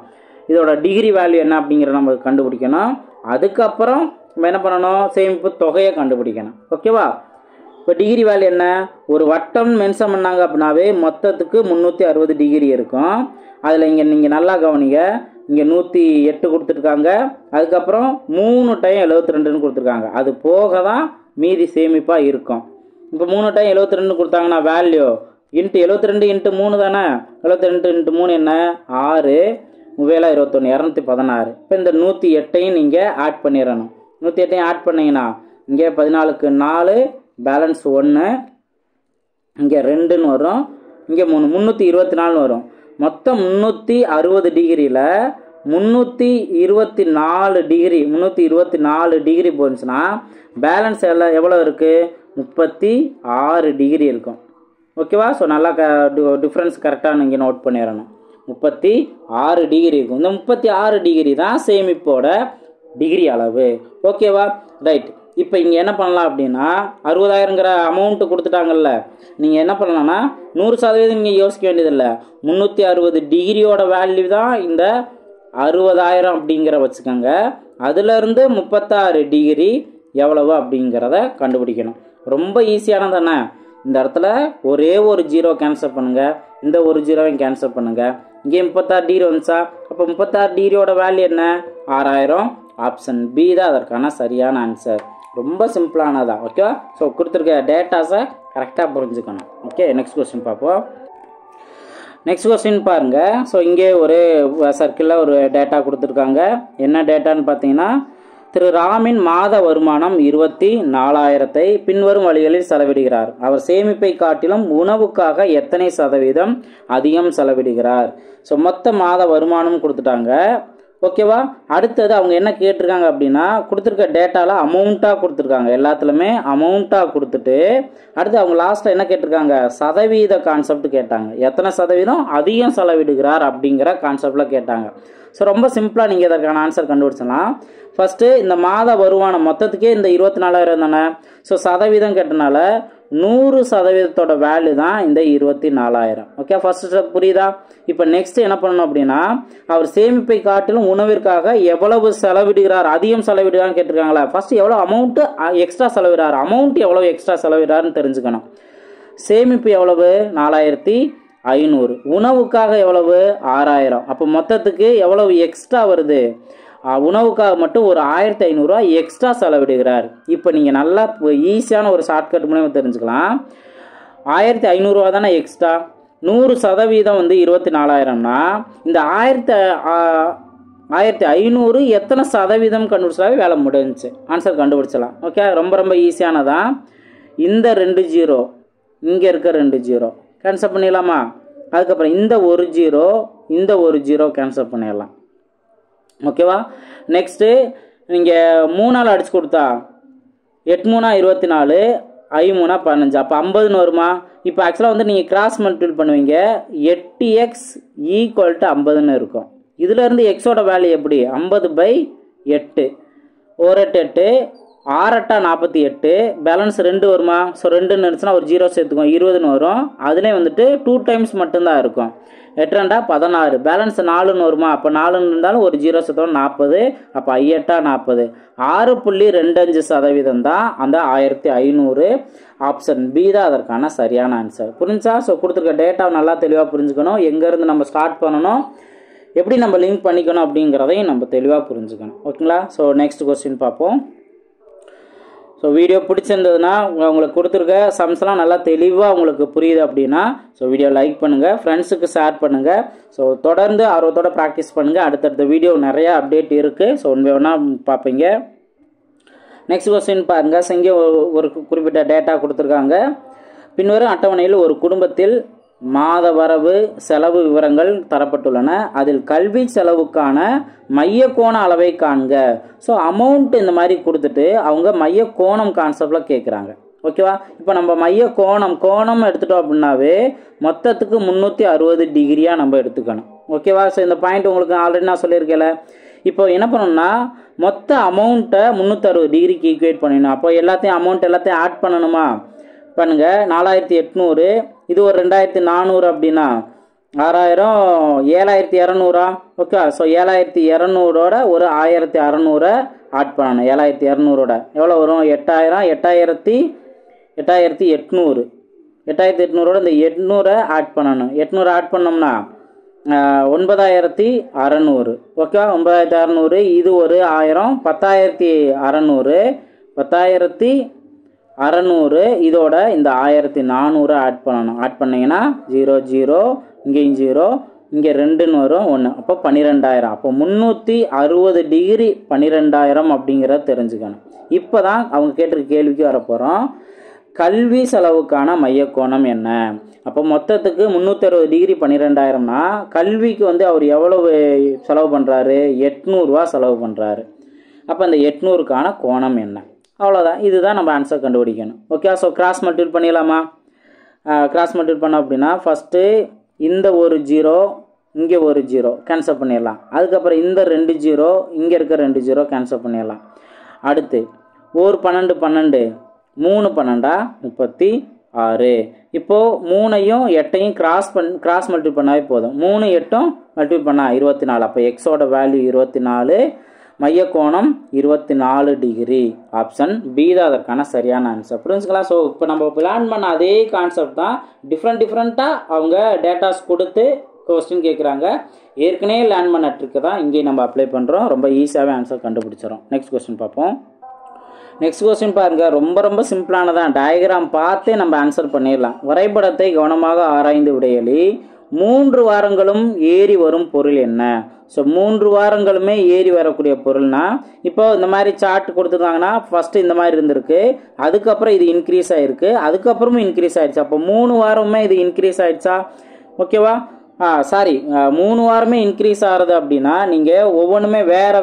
இதோட டிகிரி வேல்யூ என்ன அப்படிங்கிறத நம்ம கண்டுபிடிக்கணும். அதுக்கப்புறம் நம்ம என்ன பண்ணணும், சேமிப்பு தொகையை கண்டுபிடிக்கணும். ஓகேவா? இப்போ டிகிரி வேல்யூ என்ன, ஒரு வட்டம் மென்ஷன் பண்ணாங்க அப்படின்னாவே மொத்தத்துக்கு 360 டிகிரி இருக்கும். அதில் இங்கே நீங்கள் நல்லா கவனிங்க, இங்கே 108 கொடுத்துருக்காங்க. அதுக்கப்புறம் 3 டைம் 72ன்னு கொடுத்துருக்காங்க. அது போக தான் மீதி சேமிப்பாக இருக்கும். இப்போ 3 டைம் 72 கொடுத்தாங்கன்னா வேல்யூ இன்ட்டு 72 இன்ட்டு 3 தானே. 72 இன்ட்டு 3 என்ன 6 7 21 216. இப்போ இந்த 108ஐயும் நீங்கள் ஆட் பண்ணிடணும். 108ஐயும் ஆட் பண்ணிங்கன்னா இங்கே 14க்கு 4 பேலன்ஸ் 1, இங்கே 2ன்னு வரும், இங்கே 3 324 வரும். மொத்தம் 360 டிகிரியில் 324 டிகிரி போச்சுன்னா பேலன்ஸ் எவ்வளோ இருக்குது 36 டிகிரி இருக்கும். ஓகேவா? ஸோ நல்லா டிஃப்ரென்ஸ் கரெக்டாக நீங்கள் நோட் பண்ணிடணும். 36 டிகிரி இருக்கும். இந்த 36 டிகிரி தான் சேமிப்போட டிகிரி அளவு. ஓகேவா? ரைட். இப்போ இங்கே என்ன பண்ணலாம் அப்படின்னா 60,000ங்கிற அமௌண்ட்டு கொடுத்துட்டாங்கல்ல, நீங்கள் என்ன பண்ணலாம்னா 100% நீங்கள் யோசிக்க வேண்டியதில்லை. 360 டிகிரியோட வேல்யூ தான் இந்த 60,000 அப்படிங்கிற வச்சுக்கோங்க. அதுலேருந்து 36 டிகிரி எவ்வளவு அப்படிங்கிறத கண்டுபிடிக்கணும். ரொம்ப ஈஸியானது தானே. இந்த இடத்துல ஒரே ஒரு 0 கேன்சல் பண்ணுங்கள், இந்த ஒரு 0வையும் கேன்சல் பண்ணுங்கள். இங்கே 36 டிகிரி வந்துச்சா? அப்போ 36 டிகிரியோட வேல்யூ என்ன 6000. ஆப்ஷன் பி தான் அதற்கான சரியான ஆன்சர். ரொம்ப சிம்பிளானதா. ஓகேவா? ஸோ கொடுத்துருக்க டேட்டாஸை கரெக்டாக புரிஞ்சுக்கணும். ஓகே, நெக்ஸ்ட் கொஸ்டின் பார்ப்போம். நெக்ஸ்ட் கொஸ்டின் பாருங்கள். ஸோ இங்கே ஒரு சர்க்கிளில் ஒரு டேட்டா கொடுத்துருக்காங்க. என்ன டேட்டான்னு பார்த்தீங்கன்னா, திரு ராமின் மாத வருமானம் 24,000 பின்வரும் வழிகளில் செலவிடுகிறார். அவர் சேமிப்பை காட்டிலும் உணவுக்காக எத்தனை சதவீதம் அதிகம் செலவிடுகிறார்? ஸோ மொத்த மாத வருமானம் கொடுத்துட்டாங்க. ஓகேவா? அடுத்தது அவங்க என்ன கேட்டிருக்காங்க அப்படின்னா, கொடுத்துருக்க டேட்டாவில் அமௌண்ட்டாக கொடுத்துருக்காங்க. எல்லாத்துலேயுமே அமௌண்ட்டாக கொடுத்துட்டு அடுத்து அவங்க லாஸ்ட்டில் என்ன கேட்டிருக்காங்க சதவீத கான்செப்ட் கேட்டாங்க. எத்தனை சதவீதம் அதிகம் செலவிடுகிறார் அப்படிங்கிற கான்செப்டில் கேட்டாங்க. ஸோ ரொம்ப சிம்பிளாக நீங்கள் இதற்கான ஆன்சர் கண்டுபிடிச்சலாம். ஃபஸ்ட்டு இந்த மாத வருமானம் மொத்தத்துக்கே இந்த 24,000 தானே. ஸோ சதவீதம் கேட்டனால 100% வேல்யூ தான் இந்த 24,000. ஓகே, ஃபர்ஸ்ட் ஸ்டெப் புரியுதா? இப்போ நெக்ஸ்ட் என்ன பண்ணணும் அப்படின்னா, அவர் சேமிப்பை காட்டிலும் உணவிற்காக எவ்வளவு செலவிடுகிறார், அதிகம் செலவிடுகிறான்னு கேட்டிருக்காங்களா. ஃபர்ஸ்ட் எவ்வளோ அமௌண்ட்டு எக்ஸ்ட்ரா செலவிடுறார், அமௌண்ட் எவ்வளோ எக்ஸ்ட்ரா செலவிடுறாருன்னு தெரிஞ்சுக்கணும். சேமிப்பு எவ்வளவு 4,500, உணவுக்காக எவ்வளவு 6,000. அப்போ மொத்தத்துக்கு எவ்வளவு எக்ஸ்ட்ரா வருது, உணவுக்காக மட்டும் ஒரு 1,500 ரூபா எக்ஸ்ட்ரா செலவிடுகிறார். இப்போ நீங்கள் நல்லா ஈஸியான ஒரு ஷார்ட்கட் மூலமாக தெரிஞ்சுக்கலாம். 1,500 ரூபா தானே எக்ஸ்ட்ரா. 100% வந்து 24,000னா இந்த 1,500 எத்தனை சதவீதம் கண்டுபிடிச்சாவே வேலை முடிஞ்சிச்சு, ஆன்சர் கண்டுபிடிச்சலாம். ஓகே, ரொம்ப ரொம்ப ஈஸியானதான். இந்த 2 0 இங்கே இருக்க 2 0 கேன்சல் பண்ணிடலாமா? அதுக்கப்புறம் இந்த ஒரு 0 இந்த ஒரு 0 கேன்சல் பண்ணிடலாம். ஓகேவா? நெக்ஸ்ட்டு நீங்கள் 3ஆல் அடிச்சு கொடுத்தா 8 3 24, 5 3 15, அப்போ 50ன்னு வருமா? இப்போ ஆக்சுவலாக வந்து நீங்கள் கிராஸ் மல்டிபிள் பண்ணுவீங்க. 8x = 50ன்னு இருக்கும். இதுலேருந்து எக்ஸோட வேல்யூ எப்படி 50/8, 1 8 8, 6 8 48, பேலன்ஸ் 2 வருமா? ஸோ 2ன்னு இருந்துச்சுன்னா ஒரு 0 சேர்த்துக்கும், 20ன்னு வரும். அதுலேயே வந்துட்டு 2 டைம்ஸ் மட்டும்தான் இருக்கும். 8 2 16, பேலன்ஸ் 4ன்னு வருமா? அப்போ 4ன்னு இருந்தாலும் ஒரு 0 சேர்த்தோம் 40, அப்போ 5 8 40, 6.25% தான் அந்த 1,500. ஆப்ஷன் பி தான் அதற்கான சரியான ஆன்சர். புரிஞ்சா? ஸோ கொடுத்துருக்க டேட்டாவை நல்லா தெளிவாக புரிஞ்சுக்கணும். எங்கேருந்து நம்ம ஸ்டார்ட் பண்ணணும், எப்படி நம்ம லிங்க் பண்ணிக்கணும் அப்படிங்கிறதையும் நம்ம தெளிவாக புரிஞ்சுக்கணும். ஓகேங்களா? ஸோ நெக்ஸ்ட் கொஸ்டின் பார்ப்போம். ஸோ வீடியோ பிடிச்சிருந்ததுன்னா உங்களுக்கு கொடுத்துருக்க சம்ஸ்லாம் நல்லா தெளிவாக உங்களுக்கு புரியுது அப்படின்னா ஸோ வீடியோ லைக் பண்ணுங்கள், ஃப்ரெண்ட்ஸுக்கு ஷேர் பண்ணுங்கள். ஸோ தொடர்ந்து ஆர்வத்தோட ப்ராக்டிஸ் பண்ணுங்கள். அடுத்தடுத்த வீடியோ நிறையா அப்டேட் இருக்குது. ஸோ ஒன்று வேணால் பார்ப்பீங்க. நெக்ஸ்ட் கொஸ்டின் பாருங்கள். இங்கே ஒரு குறிப்பிட்ட டேட்டா கொடுத்துருக்காங்க. பின்வரும் அட்டவணையில் ஒரு குடும்பத்தில் மாத வரவு செலவு விவரங்கள் தரப்பட்டுள்ளன. அதில் கல்வி செலவுக்கான மைய கோண அளவை காண்க. ஸோ அமௌண்ட் இந்த மாதிரி கொடுத்துட்டு அவங்க மைய கோணம் கான்செப்டில் கேட்குறாங்க. ஓகேவா? இப்போ நம்ம மைய கோணம் எடுத்துட்டோம் அப்படின்னாவே மொத்தத்துக்கு 360 டிகிரியாக நம்ம எடுத்துக்கணும். ஓகேவா? ஸோ இந்த பாயிண்ட் உங்களுக்கு ஆல்ரெடி நான் சொல்லியிருக்கேன்ல. இப்போ என்ன பண்ணணும்னா மொத்த அமௌண்ட்டை 360 டிகிரிக்கு ஈக்குவேட் பண்ணிடணும். அப்போ அமௌண்ட் எல்லாத்தையும் ஆட் பண்ணணுமா? பண்ணுங்க. 4,800, இது ஒரு 2,400 அப்படின்னா 6,000, 7,200. ஓகே, ஸோ 7,200ஓட ஒரு 1,600 ஆட் பண்ணணும். 7,200ஓட எவ்வளோ வரும்? 8,000, 8,800. 8,800ஓட இந்த 800 ஆட் பண்ணணும். 800 ஆட் பண்ணோம்னா 9600. ஓகேவா? 9600 இது ஒரு 1000 10600 10600 இதோட இந்த 1400 ஆட் பண்ணணும். ஆட் பண்ணிங்கன்னா 0 0 இங்கேயும் 0 இங்கே 2ன்னு வரும் 1 அப்போ 12000. அப்போ 360 டிகிரி 12000 அப்படிங்கிறத தெரிஞ்சுக்கணும். இப்போ தான் அவங்க கேட்டிருக்க கேள்விக்கு வரப்போகிறோம். கல்வி செலவுக்கான மையக்கோணம் என்ன? அப்போ மொத்தத்துக்கு 360 டிகிரி 12000னா கல்விக்கு வந்து அவர் எவ்வளவு செலவு பண்ணுறாரு? 800 ரூபா செலவு பண்ணுறாரு. அப்போ அந்த 800க்கான கோணம் என்ன? அவ்வளோதான். இதுதான் நம்ம ஆன்சர் கண்டுபிடிக்கணும். ஓகே, ஸோ கிராஸ் மல்டிபிள் பண்ணிடலாமா? கிராஸ் மல்டிபிள் பண்ணோம் அப்படின்னா ஃபஸ்ட்டு இந்த ஒரு 0 இங்கே ஒரு 0 கேன்சல் பண்ணிடலாம். அதுக்கப்புறம் இந்த 2 0 இங்கே இருக்க 2 0 கேன்சல் பண்ணிடலாம். அடுத்து ஒரு 12 12 3 12 36. இப்போது 3ஐயும் 8ஐயும் கிராஸ் மல்டிபிள் பண்ணாவே போதும். 3 8ம் மல்டிபிள் பண்ணால் 24. அப்போ எக்ஸோட வேல்யூ 24, மையக்கோணம் 24 டிகிரி. ஆப்ஷன் பி தான் அதற்கான சரியான ஆன்சர். புரிஞ்சுக்கலாம்? ஸோ இப்போ நம்ம பிளான் பண்ண அதே கான்செப்ட் தான் டிஃப்ரெண்ட்டாக அவங்க டேட்டாஸ் கொடுத்து கொஸ்டின் கேட்குறாங்க. ஏற்கனவே லேர்ன் பண்ண ட்ரிக்கு தான் இங்கேயும் நம்ம அப்ளை பண்ணுறோம். ரொம்ப ஈஸியாகவே ஆன்சர் கண்டுபிடிச்சிடும். நெக்ஸ்ட் கொஸ்டின் பார்ப்போம். நெக்ஸ்ட் கொஸ்டின் பாருங்க, ரொம்ப சிம்பிளானதான். டயக்ராம் பார்த்தே நம்ம ஆன்சர் பண்ணிடலாம். வரைபடத்தை கவனமாக ஆராய்ந்து விடையலி 3 வாரங்களும் ஏறி வரும் பொருள் என்ன? ஸோ 3 வாரங்களுமே ஏறி வரக்கூடிய பொருள்னா, இப்போ இந்த மாதிரி சார்ட் கொடுத்துருக்காங்கன்னா ஃபர்ஸ்ட் இந்த மாதிரி இருந்திருக்கு, அதுக்கப்புறம் இது இன்க்ரீஸ் ஆயிருக்கு, அதுக்கப்புறமும் இன்க்ரீஸ் ஆயிடுச்சு. அப்போ 3 வாரமே இது இன்க்ரீஸ் ஆயிடுச்சா? ஓகேவா? 3 வாரமே இன்க்ரீஸ் ஆகிறது அப்படின்னா நீங்கள் ஒவ்வொன்றுமே வேற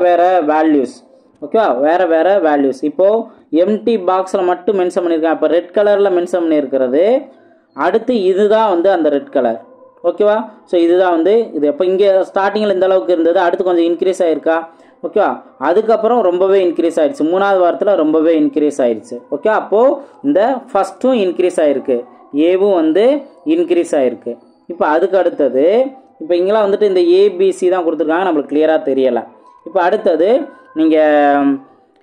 வேல்யூஸ். ஓகேவா? வேற வேல்யூஸ். இப்போது எம்டி பாக்ஸில் மட்டும் மென்ஷன் பண்ணியிருக்கேன். இப்போ ரெட் கலரில் மென்ஷன் பண்ணியிருக்கிறது. அடுத்து இதுதான் வந்து அந்த ரெட் கலர். ஓகேவா? ஸோ இதுதான் வந்து இது. இப்போ இங்கே ஸ்டார்டிங்கில் இந்த அளவுக்கு இருந்தது, அடுத்து கொஞ்சம் இன்க்ரீஸ் ஆகிருக்கா? ஓகேவா? அதுக்கப்புறம் ரொம்பவே இன்க்ரீஸ் ஆகிடுச்சு. 3வது வாரத்தில் ரொம்பவே இன்க்ரீஸ் ஆகிடுச்சு. ஓகே, அப்போது இந்த ஃபஸ்ட்டும் இன்க்ரீஸ் ஆகிருக்கு, ஏவும் வந்து இன்க்ரீஸ் ஆகிருக்கு. இப்போ அதுக்கு அடுத்தது இப்போ இங்கெல்லாம் வந்துட்டு இந்த ஏபிசி தான் கொடுத்துருக்காங்க, நம்மளுக்கு கிளியராக தெரியலை. இப்போ அடுத்தது நீங்கள்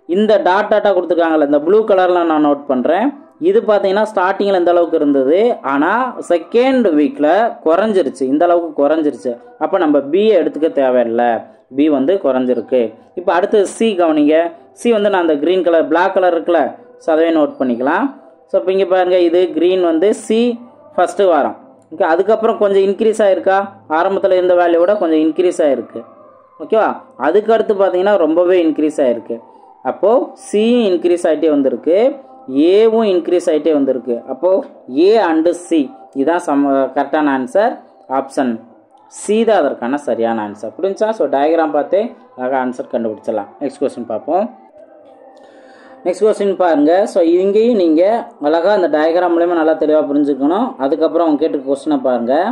இந்த டாட்டா கொடுத்துருக்காங்கல்ல, இந்த ப்ளூ கலரில் நான் நோட் பண்ணுறேன். இது பார்த்தீங்கன்னா ஸ்டார்டிங்கில் இந்த அளவுக்கு இருந்தது, ஆனால் செகண்ட் வீக்கில் குறைஞ்சிருச்சு, இந்த அளவுக்கு குறைஞ்சிருச்சு. அப்போ நம்ம பியை எடுத்துக்க தேவையில்லை, பி வந்து குறைஞ்சிருக்கு. இப்போ அடுத்தது சி கவனிங்க. சி வந்து நான் அந்த க்ரீன் கலர் பிளாக் கலர் இருக்குல்ல, ஸோ அதவே நோட் பண்ணிக்கலாம். ஸோ இப்போ இங்கே பாருங்கள், இது க்ரீன் வந்து சி ஃபஸ்ட்டு வாரம். ஓகே, அதுக்கப்புறம் கொஞ்சம் இன்க்ரீஸ் ஆகிருக்கா? ஆரம்பத்தில் இருந்த வேல்யூவோட கொஞ்சம் இன்க்ரீஸ் ஆகிருக்கு. ஓகேவா? அதுக்கு அடுத்து பார்த்தீங்கன்னா ரொம்பவே இன்க்ரீஸ் ஆகிருக்கு. அப்போது சியும் இன்க்ரீஸ் ஆகிட்டே வந்திருக்கு, ஏவும் இன்க்ரீஸ் ஆகிட்டே வந்திருக்கு. அப்போது ஏ அண்டு சி இதுதான் கரெக்டான ஆன்சர். ஆப்ஷன் சி தான் அதற்கான சரியான ஆன்சர். புரிஞ்சா? ஸோ டயக்ராம் பார்த்தே அழகாக ஆன்சர் கண்டுபிடிச்சிடலாம். நெக்ஸ்ட் கொஸ்டின் பார்ப்போம். நெக்ஸ்ட் கொஸ்டின் பாருங்க. ஸோ இங்கேயும் நீங்கள் அழகாக அந்த டயக்ராம் மூலயமா நல்லா தெளிவாக புரிஞ்சுக்கணும். அதுக்கப்புறம் அவங்க கேட்டு கொஸ்டினை பாருங்கள்.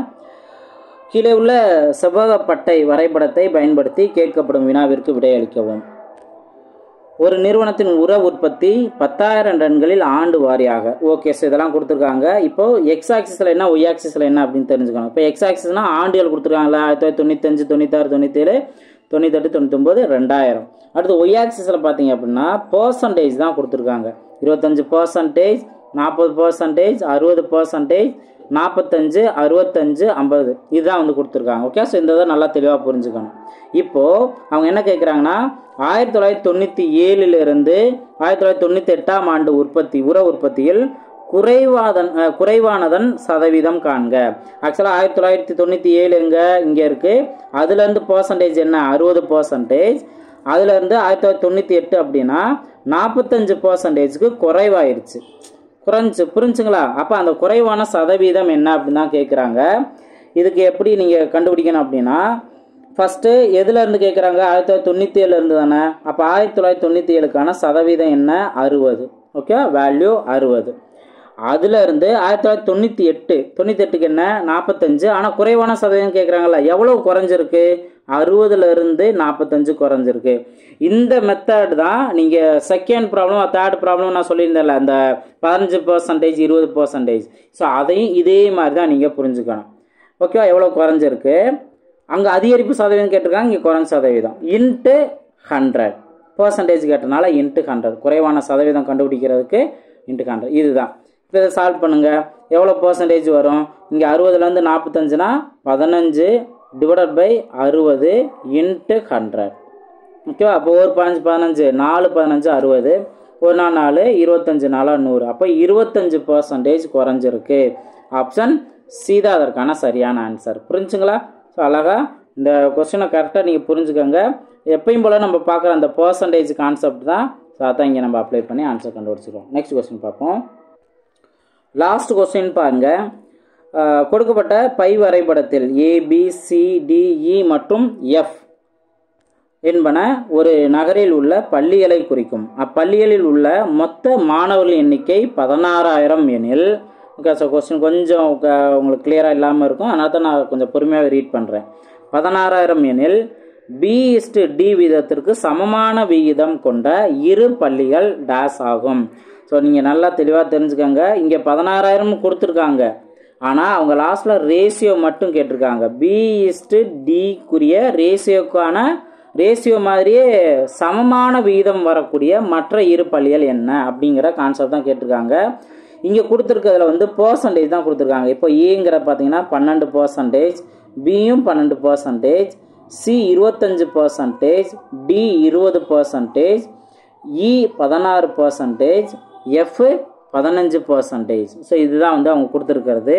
கீழே உள்ள செவ்வகப்பட்டை வரைபடத்தை பயன்படுத்தி கேட்கப்படும் வினாவிற்கு விடையளிக்கவும். ஒரு நிறுவனத்தின் உர உற்பத்தி 10,000 டன்களில் ஆண்டு வாரியாக. ஓகே, ஸோ இதெல்லாம் கொடுத்துருக்காங்க. இப்போ எக்ஸ் ஆக்சிஸில் என்ன, ஒய் ஆக்சிஸில் என்ன அப்படின்னு தெரிஞ்சுக்கணும். இப்போ எக்ஸ் ஆக்சிஸ்னால் ஆண்டுகள் கொடுத்துருக்காங்களா? 1995 96 97 98 99 2000. அடுத்து ஒய் ஆக்சிஸில் பார்த்தீங்க அப்படின்னா பர்சன்டேஜ் தான் கொடுத்துருக்காங்க. 25%, 40%, 60%, 45, 65, 50 இதுதான் வந்து கொடுத்துருக்காங்க. ஓகே, ஸோ இந்த இதை நல்லா தெளிவாக புரிஞ்சுக்கணும். இப்போது அவங்க என்ன கேட்குறாங்கன்னா 1997 1998 ஆண்டு உர உற்பத்தியில் குறைவானதன் சதவீதம் காண்க. ஆக்சுவலாக 1997 இங்கே இருக்குது, அதுலேருந்து பர்சன்டேஜ் என்ன 60%, அதுலேருந்து 1998 அப்படின்னா 45%க்கு குறைவாயிருச்சு, புரிஞ்சுங்களா? அப்போ அந்த குறைவான சதவீதம் என்ன அப்படின்னு தான் கேட்குறாங்க. இதுக்கு எப்படி நீங்கள் கண்டுபிடிக்கணும் அப்படின்னா ஃபஸ்ட்டு எதுலேருந்து கேட்குறாங்க? 1997 தானே. அப்போ 1997க்கான சதவீதம் என்ன? 60. Okay, value 60. அதுலேருந்து 1998 என்ன 45. ஆனால் குறைவான சதவீதம் கேட்குறாங்களா? எவ்வளோ குறைஞ்சிருக்கு? 60லேருந்து 45 குறைஞ்சிருக்கு. இந்த மெத்தட் தான் நீங்கள் செகண்ட் ப்ராப்ளம் தேர்ட் ப்ராப்ளம் நான் சொல்லியிருந்தேன்ல, அந்த 15%, 20%. ஸோ அதையும் இதே மாதிரி தான் நீங்கள் புரிஞ்சுக்கணும். ஓகேவா? எவ்வளோ குறைஞ்சிருக்கு? அங்கே அதிகரிப்பு சதவீதம் கேட்டிருக்காங்க, இங்கே குறைஞ்ச சதவீதம் இன்ட்டு 100%. கேட்டனால இன்ட்டு 100, குறைவான சதவீதம் கண்டுபிடிக்கிறதுக்கு இன்ட்டு 100. இதுதான். இப்போ இதை சால்வ் பண்ணுங்கள். எவ்வளோ பர்சன்டேஜ் வரும்? இங்கே 60லேருந்து 45னா 15 டிவைடட் பை 60 இன்ட்டு 100. ஓகேவா? அப்போ ஒரு 15 15 4 15 60, ஒரு நாள் 4 25 4 100. அப்போ 25% குறைஞ்சிருக்கு. ஆப்ஷன் சி தான் அதற்கான சரியான ஆன்சர். புரிஞ்சுங்களா? ஸோ அழகாக இந்த கொஸ்டினை கரெக்டாக நீங்கள் புரிஞ்சுக்கோங்க. எப்பயும் போல் நம்ம பார்க்குற அந்த பர்சன்டேஜ் கான்செப்ட் தான். ஸோ அதான் இங்கே நம்ம அப்ளை பண்ணி ஆன்சர் கண்டுபிடிச்சிருக்கோம். நெக்ஸ்ட் கொஸ்டின் பார்ப்போம். லாஸ்ட் கொஸ்டின் பாருங்க. கொடுக்கப்பட்ட பை வரைபடத்தில் ABCDE மற்றும் F என்பன ஒரு நகரில் உள்ள பள்ளிகளை குறிக்கும். அப்பள்ளிகளில் உள்ள மொத்த மாணவர்கள் எண்ணிக்கை 16,000 எனில், ஓகே ஸோ கொஸ்டின் கொஞ்சம் உங்களுக்கு கிளியராக இல்லாமல் இருக்கும், அதனால தான் நான் கொஞ்சம் பொறுமையாக ரீட் பண்ணுறேன். 16,000 எனில் B/D விகிதத்திற்கு சமமான விகிதம் கொண்ட இரு பள்ளிகள் டேஸ் ஆகும். ஸோ நீங்கள் நல்லா தெளிவாக தெரிஞ்சுக்கோங்க. இங்கே 16,000 கொடுத்துருக்காங்க, ஆனால் அவங்க லாஸ்ட்டில் ரேஷியோ மட்டும் கேட்டிருக்காங்க. B/Dக்குரிய ரேஷியோ மாதிரியே சமமான விகிதம் வரக்கூடிய மற்ற இரு பள்ளிகள் என்ன அப்படிங்கிற கான்செப்ட் தான் கேட்டிருக்காங்க. இங்கே கொடுத்துருக்கிறதுல வந்து பர்சன்டேஜ் தான் கொடுத்துருக்காங்க. இப்போ ஏங்கிற பார்த்தீங்கன்னா 12%, பியும் 12%, சி 25%, டி 20%, இ 16%, எஃப் 15%. ஸோ இதுதான் வந்து அவங்க கொடுத்துருக்கிறது.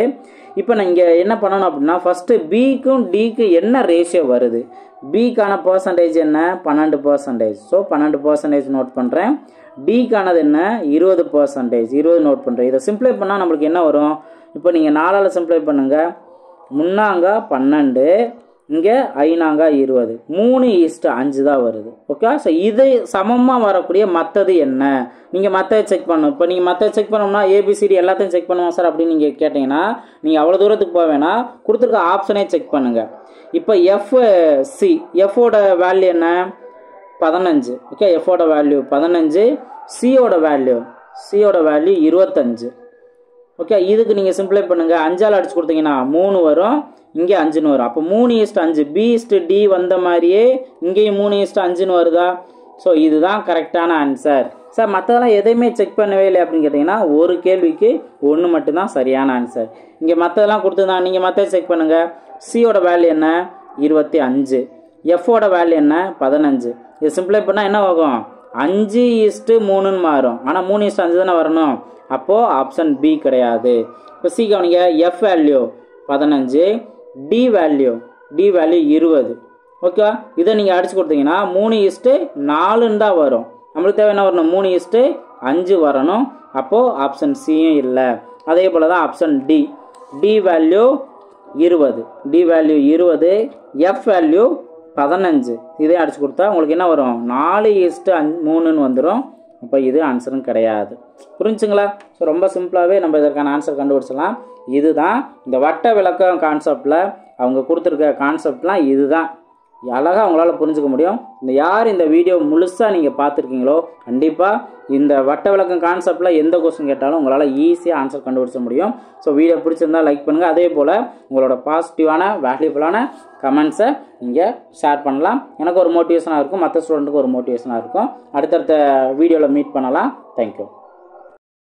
இப்போ நான் இங்கே என்ன பண்ணணும் அப்படின்னா, ஃபஸ்ட்டு பிக்கும் டிக்கு என்ன ரேஷியோ வருது, பிக்கான பர்சன்டேஜ் என்ன 12%. ஸோ 12% நோட் பண்ணுறேன். டிக்கானது என்ன 20%, 20 நோட் பண்ணுறேன். இதை சிம்ப்ளை பண்ணால் நம்மளுக்கு என்ன வரும், இப்போ நீங்கள் 4ஆல் சிம்ப்ளை பண்ணுங்கள். முன்னாங்க 12, இங்கே 5 20, 3:5 தான் வருது. ஓகே, ஸோ இது சமமாக வரக்கூடிய மற்றது என்ன, நீங்கள் மற்ற செக் பண்ணணும். இப்போ நீங்கள் மற்ற செக் பண்ணோம்னா ABCD எல்லாத்தையும் செக் பண்ணுவோம் சார் அப்படின்னு நீங்கள் கேட்டிங்கன்னா நீங்கள் அவ்வளோ தூரத்துக்கு போக வேணாம், கொடுத்துருக்க ஆப்ஷனே செக் பண்ணுங்கள். இப்போ FC, எஃபோட வேல்யூ என்ன 15. ஓகே, எஃபோட வேல்யூ 15, சியோட வேல்யூ 25. ஓகே, இதுக்கு நீங்கள் சிம்ப்ளை பண்ணுங்கள். 5ஆல் அடிச்சு கொடுத்தீங்கன்னா 3 வரும், இங்கே 5 வரும். அப்போ 3:5, B/D வந்த மாதிரியே இங்கேயும் 3:5 வருதா? ஸோ இதுதான் கரெக்டான ஆன்சர். சார் மற்றதெல்லாம் எதையுமே செக் பண்ணவே இல்லை அப்படின்னு கேட்டிங்கன்னா, ஒரு கேள்விக்கு 1 மட்டும்தான் சரியான ஆன்சர். இங்கே மற்றதெல்லாம் கொடுத்துருந்தா நீங்கள் மற்ற செக் பண்ணுங்கள். சியோட வேல்யூ என்ன 25, எஃபோட வேல்யூ என்ன 15. இது சிம்ப்ளை பண்ணால் என்ன ஆகும், 5:3 மாறும். ஆனால் 3:5 தானே வரணும். அப்போது ஆப்ஷன் பி கிடையாது. இப்போ சி கவனிங்க, F value 15, D value 20. Okay, இதை நீங்கள் அடிச்சு கொடுத்தீங்கன்னா 3:4 தான் வரும். நம்மளுக்கு தேவை என்ன வரணும், 3:5 வரணும். அப்போது ஆப்ஷன் சியும் இல்லை. அதே போல் தான் option D value 20, F value 15. இதே அடிச்சு கொடுத்தா உங்களுக்கு என்ன வரும், 4:3 வந்துடும். அப்போ இது ஆன்சரும் கிடையாது. புரிஞ்சுங்களா? ஸோ ரொம்ப சிம்பிளாகவே நம்ம இதற்கான ஆன்சர் கண்டுபிடிச்சலாம். இதுதான் இந்த வட்ட விளக்கம் கான்செப்டில் அவங்க கொடுத்துருக்க கான்செப்ட்லாம் இதுதான். அழகாக அவங்களால புரிஞ்சுக்க முடியும். யார் இந்த வீடியோ முழுசாக நீங்கள் பார்த்துருக்கீங்களோ கண்டிப்பாக இந்த வட்ட விளக்கம் கான்செப்டில் எந்த கொஸ்டின் கேட்டாலும் உங்களால் ஈஸியாக ஆன்சர் கண்டுபிடிச்ச முடியும். ஸோ வீடியோ பிடிச்சிருந்தால் லைக் பண்ணுங்கள். அதே போல் உங்களோட பாசிட்டிவான வேல்யூபிளான கமெண்ட்ஸை நீங்கள் ஷேர் பண்ணலாம். எனக்கு ஒரு மோட்டிவேஷனாக இருக்கும், மற்ற ஸ்டூடெண்ட்டுக்கு ஒரு மோட்டிவேஷனாக இருக்கும். அடுத்தடுத்த வீடியோவில் மீட் பண்ணலாம். தேங்க்யூ.